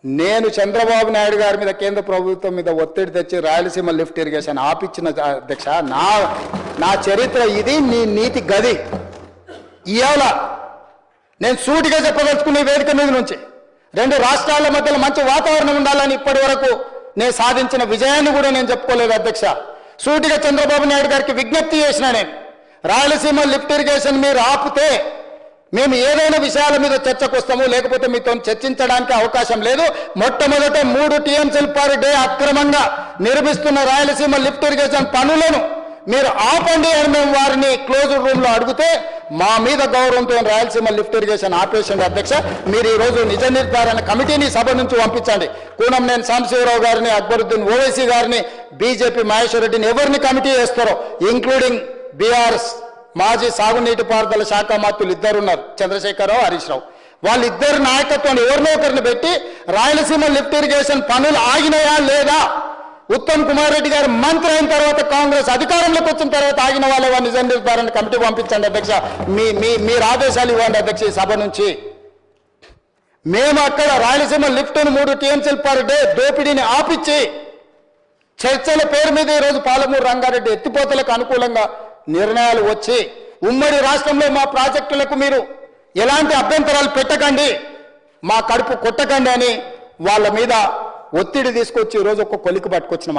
నేను చంద్రబాబు నాయుడు గారి మీద కేంద్ర ప్రభుత్వం మీద ఒత్తిడి తెచ్చి రాయలసీమ లిఫ్ట్ ఇరిగేషన్ ఆపిచ్చిన అధ్యక్ష నా చరిత్ర ఇది, నీ నీతి గది. ఇవాళ నేను సూటిగా చెప్పదలుచుకునే వేదిక మీద నుంచి 2 రాష్ట్రాల మధ్యలో మంచి వాతావరణం ఉండాలని ఇప్పటి వరకు నేను సాధించిన విజయాన్ని కూడా నేను చెప్పుకోలేదు అధ్యక్ష. సూటిగా చంద్రబాబు నాయుడు గారికి విజ్ఞప్తి చేసిన నేను, రాయలసీమ లిఫ్ట్ ఇరిగేషన్ మీరు ఆపితే మేము ఏదైనా విషయాల మీద చర్చకు వస్తాము, లేకపోతే మీతో చర్చించడానికి అవకాశం లేదు. మొట్టమొదట 3 TMCలు పర్ డే అక్రమంగా నిర్మిస్తున్న రాయలసీమ లిఫ్ట్ ఇరిగేషన్ పనులను మీరు ఆపండి అని మేము వారిని క్లోజ్డ్ రూమ్ లో అడిగితే మా మీద గౌరవంతో రాయలసీమ లిఫ్ట్ ఇరిగేషన్ ఆపేసింది అధ్యక్ష. మీరు ఈ రోజు నిజ నిర్ధారణ కమిటీని సభ నుంచి పంపించండి. కూనంనేని సాంబశివరావు గారిని, అక్బరుద్దీన్ ఓవైసీ గారిని, బీజేపీ మహేశ్వర్ రెడ్డిని ఎవరిని కమిటీ చేస్తారో, ఇంక్లూడింగ్ బీఆర్ఎస్ మాజీ సాగునీటి పారుదల శాఖ మంత్రులు 2 ఉన్నారు, చంద్రశేఖరరావు, హరీష్ రావు. వాళ్ళిద్దరు నాయకత్వాన్ని ఎవరినో ఒకరిని పెట్టి రాయలసీమ లిఫ్ట్ ఇరిగేషన్ పనులు ఆగినాయా లేదా, ఉత్తమ్ కుమార్ రెడ్డి గారు మంత్రి అయిన తర్వాత కాంగ్రెస్ అధికారంలోకి వచ్చిన తర్వాత ఆగిన వాళ్ళ నిజ నిర్ధారణ కమిటీ పంపించండి అధ్యక్ష. మీరు ఆదేశాలు ఇవ్వండి అధ్యక్ష. ఈ సభ నుంచి మేము అక్కడ రాయలసీమ లిఫ్ట్ను 3 TMCలు పర్ డే దోపిడీని ఆపిచ్చి చర్చల పేరు మీద ఈరోజు పాలమూరు రంగారెడ్డి ఎత్తిపోతలకు అనుకూలంగా నిర్ణయాలు వచ్చి ఉమ్మడి రాష్ట్రంలో మా ప్రాజెక్టులకు మీరు ఎలాంటి అభ్యంతరాలు పెట్టకండి, మా కడుపు కొట్టకండి అని వాళ్ళ మీద ఒత్తిడి తీసుకొచ్చి ఈరోజు ఒక కొలికి పట్టుకొచ్చిన